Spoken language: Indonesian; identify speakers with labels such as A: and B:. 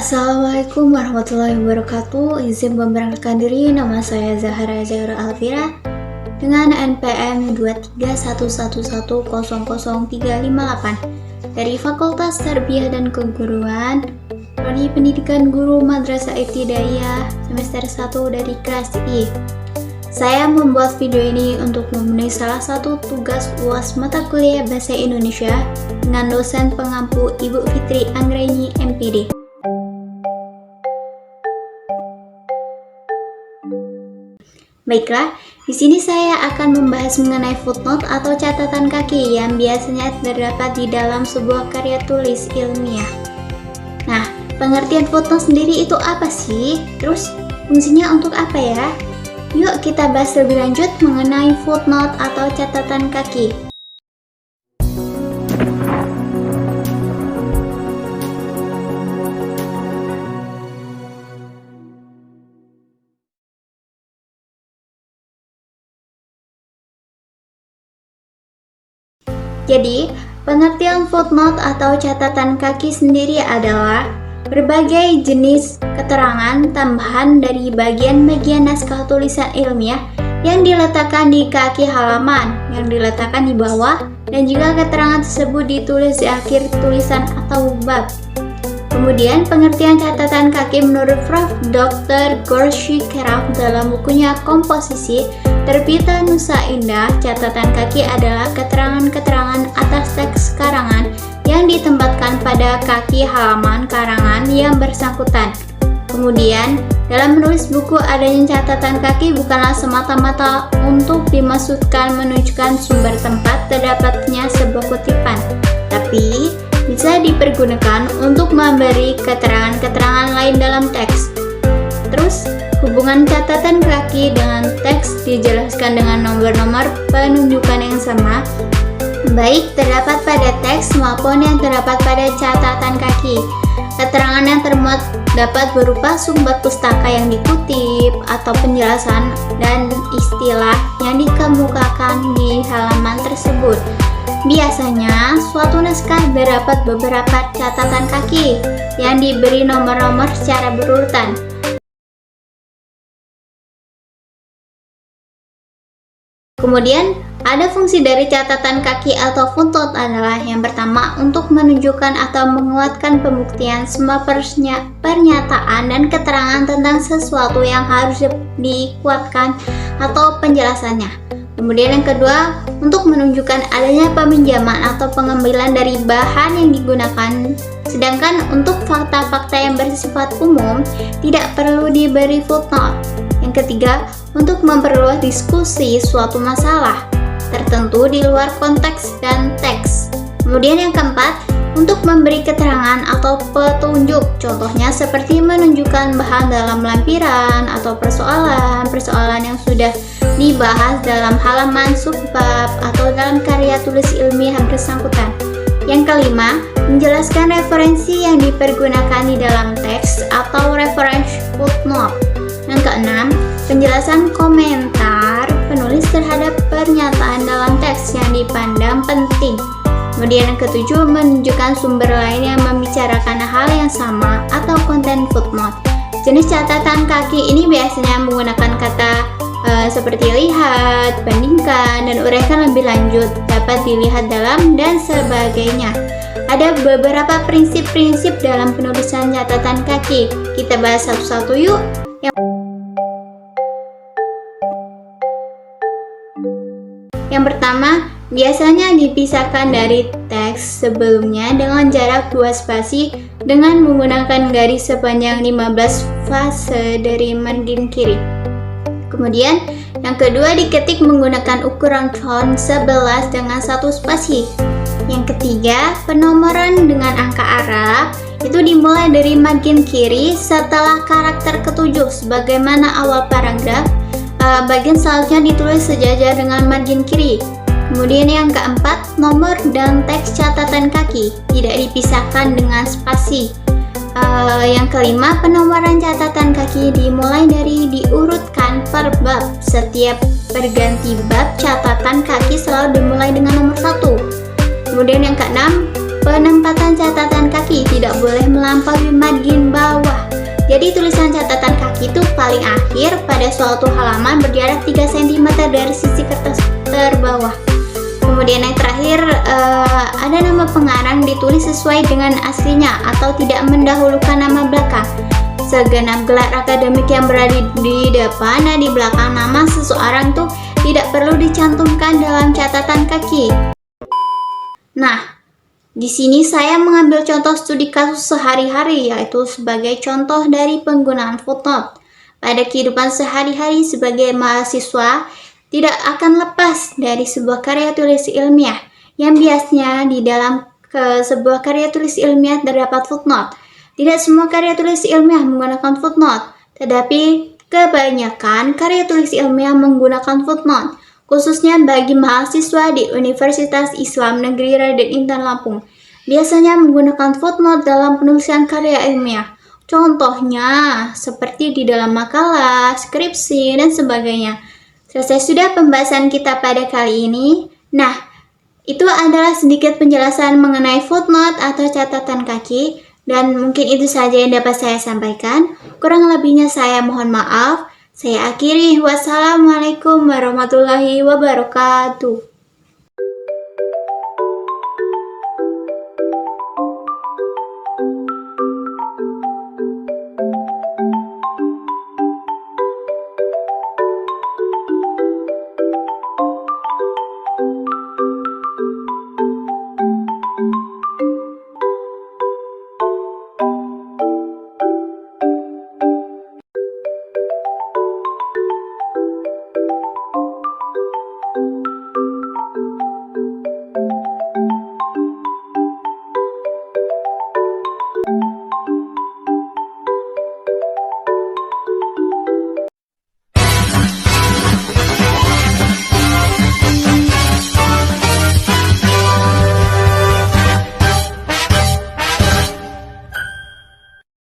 A: Assalamualaikum warahmatullahi wabarakatuh. Izin memperkenalkan diri, nama saya Zahra Zaira Alvira dengan NPM 23111000358 dari Fakultas Tarbiyah dan Keguruan, Prodi Pendidikan Guru Madrasah Ibtidaiyah semester 1 dari kelas I. Saya membuat video ini untuk memenuhi salah satu tugas UAS mata kuliah Bahasa Indonesia dengan dosen pengampu Ibu Fitri Anggraini MPD. Baiklah, di sini saya akan membahas mengenai footnote atau catatan kaki yang biasanya terdapat di dalam sebuah karya tulis ilmiah. Nah, pengertian footnote sendiri itu apa sih? Terus, fungsinya untuk apa ya? Yuk kita bahas lebih lanjut mengenai footnote atau catatan kaki. Jadi, pengertian footnote atau catatan kaki sendiri adalah berbagai jenis keterangan tambahan dari bagian-bagian naskah tulisan ilmiah yang diletakkan di kaki halaman, yang diletakkan di bawah, dan juga keterangan tersebut ditulis di akhir tulisan atau bab. Kemudian, pengertian catatan kaki menurut Prof. Dr. Gorshi Keraf dalam bukunya Komposisi terbitan Nusa Indah, catatan kaki adalah keterangan-keterangan atas teks karangan yang ditempatkan pada kaki halaman karangan yang bersangkutan. Kemudian, dalam menulis buku adanya catatan kaki bukanlah semata-mata untuk dimaksudkan menunjukkan sumber tempat terdapatnya sebuah kutipan, tapi bisa dipergunakan untuk memberi keterangan-keterangan lain dalam teks. Terus, hubungan catatan kaki dengan teks dijelaskan dengan nomor-nomor penunjukan yang sama, baik terdapat pada teks maupun yang terdapat pada catatan kaki. Keterangan yang termuat dapat berupa sumber pustaka yang dikutip atau penjelasan dan istilah yang dikemukakan di halaman tersebut. Biasanya, suatu naskah terdapat beberapa catatan kaki yang diberi nomor-nomor secara berurutan. Kemudian, ada fungsi dari catatan kaki atau footnote adalah yang pertama untuk menunjukkan atau menguatkan pembuktian semua pernyataan dan keterangan tentang sesuatu yang harus dikuatkan atau penjelasannya. Kemudian yang kedua, untuk menunjukkan adanya peminjaman atau pengambilan dari bahan yang digunakan. Sedangkan untuk fakta-fakta yang bersifat umum, tidak perlu diberi footnote. Yang ketiga, untuk memperluas diskusi suatu masalah tertentu di luar konteks dan teks. Kemudian yang keempat, untuk memberi keterangan atau petunjuk, contohnya seperti menunjukkan bahan dalam lampiran atau persoalan yang sudah dibahas dalam halaman subbab atau dalam karya tulis ilmiah bersangkutan. Yang kelima, menjelaskan referensi yang dipergunakan di dalam teks atau reference footnote. Yang keenam, penjelasan komentar penulis terhadap pernyataan dalam teks yang dipandang penting. Kemudian yang ketujuh, menunjukkan sumber lain yang membicarakan hal yang sama atau konten footnote. Jenis catatan kaki ini biasanya menggunakan kata seperti lihat, bandingkan, dan uraikan lebih lanjut, dapat dilihat dalam, dan sebagainya. Ada beberapa prinsip-prinsip dalam penulisan catatan kaki. Kita bahas satu-satu yuk. Yang pertama, biasanya dipisahkan dari teks sebelumnya dengan jarak 2 spasi dengan menggunakan garis sepanjang 15 fase dari margin kiri. Kemudian, yang kedua diketik menggunakan ukuran font 11 dengan 1 spasi. Yang ketiga, penomoran dengan angka Arab itu dimulai dari margin kiri setelah karakter ketujuh sebagaimana awal paragraf. Bagian selanjutnya ditulis sejajar dengan margin kiri. Kemudian yang keempat, nomor dan teks catatan kaki tidak dipisahkan dengan spasi. Yang kelima, penomoran catatan kaki dimulai dari diurutkan per bab. Setiap berganti bab, catatan kaki selalu dimulai dengan nomor 1. Kemudian yang keenam, Penempatan catatan kaki tidak boleh melampaui margin bawah. Jadi tulisan catatan kaki itu paling akhir pada suatu halaman berjarak 3 cm dari sisi kertas terbawah. Kemudian yang terakhir, ada nama pengarang ditulis sesuai dengan aslinya atau tidak mendahulukan nama belakang. Segenap gelar akademik yang berada di depan dan di belakang nama seseorang tuh tidak perlu dicantumkan dalam catatan kaki. Nah, di sini saya mengambil contoh studi kasus sehari-hari, yaitu sebagai contoh dari penggunaan footnote. Pada kehidupan sehari-hari sebagai mahasiswa, tidak akan lepas dari sebuah karya tulis ilmiah, yang biasanya di dalam sebuah karya tulis ilmiah terdapat footnote. Tidak semua karya tulis ilmiah menggunakan footnote, tetapi kebanyakan karya tulis ilmiah menggunakan footnote, khususnya bagi mahasiswa di Universitas Islam Negeri Raden Intan Lampung. Biasanya menggunakan footnote dalam penulisan karya ilmiah. Contohnya, seperti di dalam makalah, skripsi, dan sebagainya. Selesai sudah pembahasan kita pada kali ini. Nah, itu adalah sedikit penjelasan mengenai footnote atau catatan kaki. Dan mungkin itu saja yang dapat saya sampaikan. Kurang lebihnya saya mohon maaf. Saya akhiri. Wassalamualaikum warahmatullahi wabarakatuh.